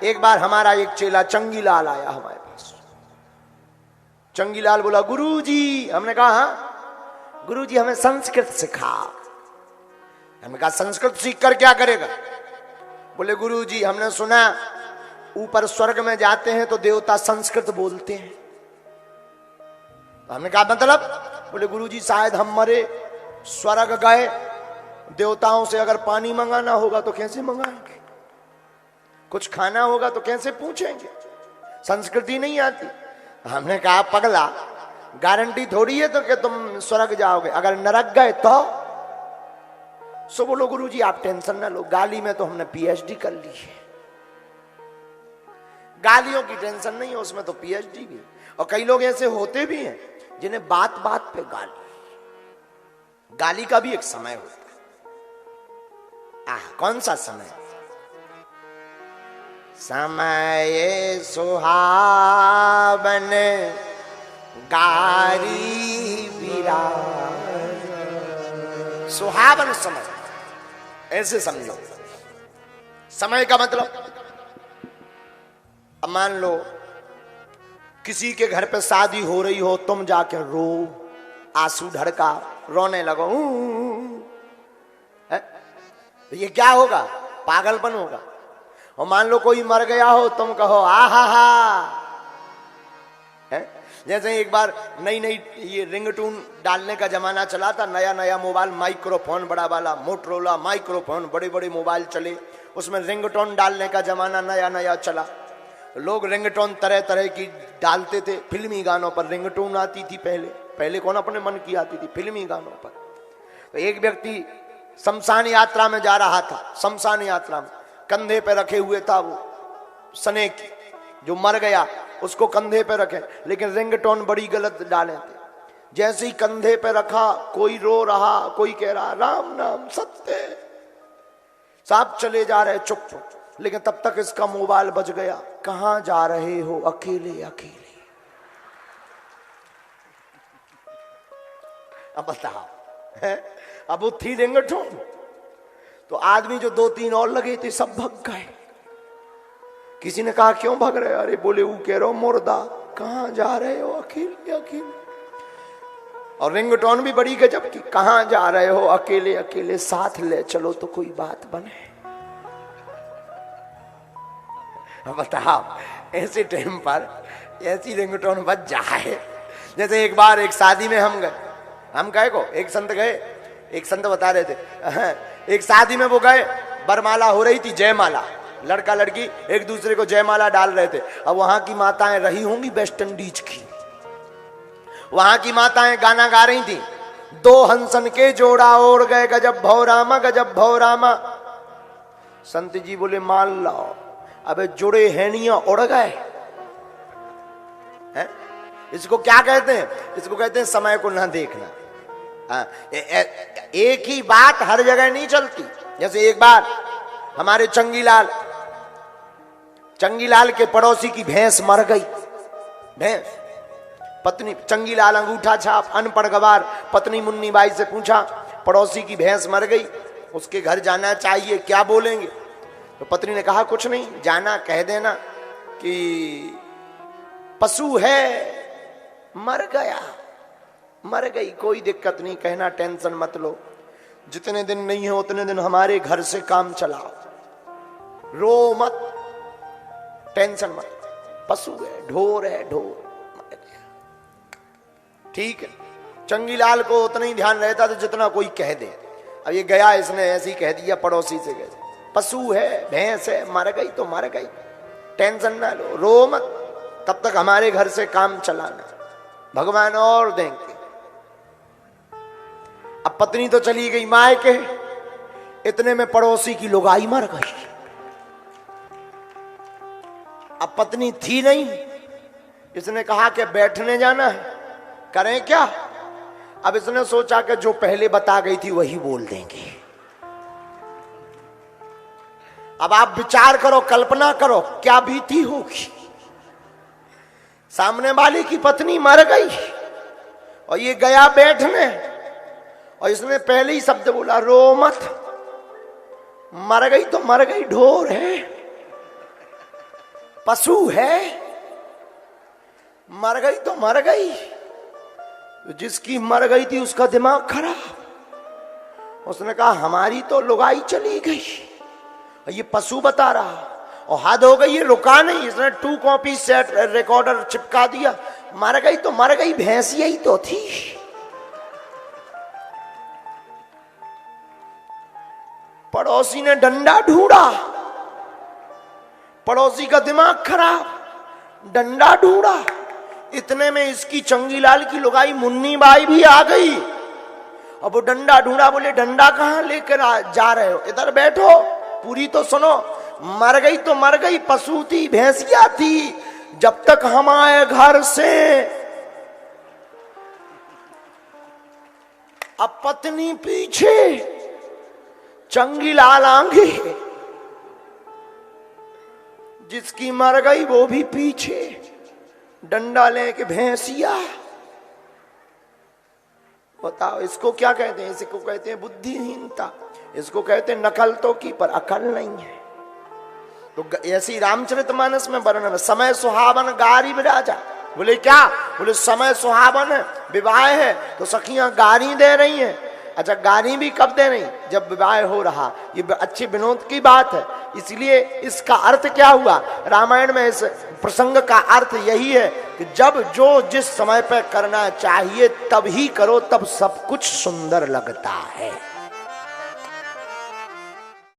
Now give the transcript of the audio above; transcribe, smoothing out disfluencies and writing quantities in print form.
एक बार हमारा एक चेला चंगीलाल आया हमारे पास। चंगीलाल बोला, गुरुजी। हमने कहा हाँ। गुरुजी हमें संस्कृत सिखा। हमने कहा संस्कृत सीख कर क्या करेगा? बोले गुरुजी हमने सुना ऊपर स्वर्ग में जाते हैं तो देवता संस्कृत बोलते हैं। तो हमने कहा मतलब? बोले गुरुजी शायद हम मरे, स्वर्ग गए, देवताओं से अगर पानी मंगाना होगा तो कैसे मंगाएंगे, कुछ खाना होगा तो कैसे पूछेंगे, संस्कृति नहीं आती। हमने कहा पगला, गारंटी थोड़ी है तो कि तुम स्वर्ग जाओगे, अगर नरक गए तो? सो बोलो गुरुजी आप टेंशन ना लो, गाली में तो हमने पीएचडी कर ली है, गालियों की टेंशन नहीं है, उसमें तो पीएचडी भी। और कई लोग ऐसे होते भी हैं जिन्हें बात बात पे गाली, गाली का भी एक समय होता है। कौन सा समय? समय सुहावन गारी विराज। सुहावन समय, ऐसे समझो। समय का मतलब, अब मान लो किसी के घर पे शादी हो रही हो, तुम जाके रो, आंसू ढड़का, रोने लगो, है? ये क्या होगा? पागलपन होगा। और मान लो कोई मर गया हो, तुम कहो आहा हा, है? जैसे एक बार नई नई ये रिंगटोन डालने का जमाना चला था, नया नया मोबाइल, माइक्रोफोन बड़ा वाला, मोटरोला माइक्रोफोन, बड़े बड़े मोबाइल चले, उसमें रिंगटोन डालने का जमाना नया नया चला। लोग रिंगटोन तरह तरह की डालते थे। फिल्मी गानों पर रिंगटोन आती थी पहले, पहले कौन अपने मन की आती थी, फिल्मी गानों पर। तो एक व्यक्ति शमशान यात्रा में जा रहा था, शमशान यात्रा में कंधे पे रखे हुए था वो सने की, जो मर गया उसको कंधे पे रखे, लेकिन रिंगटोन बड़ी गलत डाले थे। जैसे ही कंधे पे रखा, कोई रो रहा, कोई कह रहा राम नाम सत्य, साहब चले जा रहे चुप चुप, लेकिन तब तक इसका मोबाइल बज गया, कहां जा रहे हो अकेले अकेले। अब बताओ, है? अब वो थी रिंगटोन, तो आदमी जो दो तीन और लगे थे सब भग गए। किसी ने कहा क्यों भग रहे? अरे बोले वो कह रहे हो मुर्दा, कहां जा रहे हो अकेले अकेले। और रिंगटोन भी बड़ी गजब की, कहां जा रहे हो अकेले अकेले, साथ ले चलो तो कोई बात बने। बताओ, ऐसे टाइम पर ऐसी रिंगटोन बज जाए। जैसे एक बार एक शादी में हम गए, हम गए को एक संत गए, एक संत बता रहे थे, एक शादी में वो गए, बरमाला हो रही थी, जयमाला, लड़का लड़की एक दूसरे को जयमाला डाल रहे थे। अब वहां की माताएं रही होंगी वेस्ट इंडीज की, वहां की माताएं गाना गा रही थी, दो हंसन के जोड़ा ओढ़ गए, गजब भौ रामा गजब भौ रामा। संत जी बोले मान लाओ, अबे जुड़े हैनियां उड़ गए हैं? इसको क्या कहते हैं? इसको कहते हैं समय को ना देखना। एक ही बात हर जगह नहीं चलती। जैसे एक बार हमारे चंगीलाल के पड़ोसी की भैंस मर गई। भैंस, पत्नी, चंगीलाल अंगूठा छाप, अनपढ़ गवार, पत्नी मुन्नी बाई से पूछा पड़ोसी की भैंस मर गई, उसके घर जाना चाहिए, क्या बोलेंगे? तो पत्नी ने कहा कुछ नहीं, जाना कह देना कि पशु है, मर गया, मर गई, कोई दिक्कत नहीं, कहना टेंशन मत लो, जितने दिन नहीं है उतने दिन हमारे घर से काम चलाओ, रो मत, टेंशन मत, पशु है, ढोर है, ढोर, मर गया। ठीक है, चंगीलाल को उतना ही ध्यान रहता था जितना कोई कह दे। अब ये गया, इसने ऐसे ही कह दिया पड़ोसी से, गए पशु है, भैंस है, मर गई तो मर गई, टेंशन ना लो, रो मत, तब तक हमारे घर से काम चलाना, भगवान और देंगे। अब पत्नी तो चली गई मायके, इतने में पड़ोसी की लुगाई मर गई। अब पत्नी थी नहीं, इसने कहा कि बैठने जाना है, करें क्या? अब इसने सोचा कि जो पहले बता गई थी वही बोल देंगे। अब आप विचार करो, कल्पना करो क्या बीती होगी। सामने वाली की पत्नी मर गई और ये गया बैठने, और इसने पहले ही शब्द बोला रो मत, मर गई तो मर गई, ढोर है। पशु है, मर गई तो मर गई, जिसकी मर गई थी उसका दिमाग खराब। उसने कहा हमारी तो लुगाई चली गई, और ये पशु बता रहा, और हद हो गई, ये रुका नहीं, इसने 2 कॉपी सेट रिकॉर्डर चिपका दिया। मर गई तो मर गई, भैंस यही तो थी। पड़ोसी ने डंडा ढूंढा, पड़ोसी का दिमाग खराब, डंडा ढूंढा, इतने में इसकी चंगीलाल की लुगाई मुन्नी बाई भी आ गई। अब वो डंडा ढूंढा, बोले डंडा कहां लेकर जा रहे हो, इधर बैठो, पूरी तो सुनो। मर गई तो मर गई, पशु थी, भैंसिया थी, जब तक हम आए घर से। अब पत्नी पीछे, चंगीलाल आगे, जिसकी मर गई वो भी पीछे, डंडा लेके भैंसिया। बताओ इसको क्या कहते हैं? इसको कहते हैं बुद्धिहीनता, इसको कहते हैं नकल तो की पर अकल नहीं है। तो ऐसी रामचरितमानस में वर्णन है, समय सुहावन गारी राजा। बोले क्या? बोले समय सुहावन है, विवाह है, तो सखियां गारी दे रही हैं। अच्छा, गारी भी कब दे रही? जब विवाह हो रहा। ये अच्छे विनोद की बात है, इसलिए इसका अर्थ क्या हुआ रामायण में? इस प्रसंग का अर्थ यही है कि जब जो जिस समय पर करना चाहिए तब ही करो, तब सब कुछ सुंदर लगता है।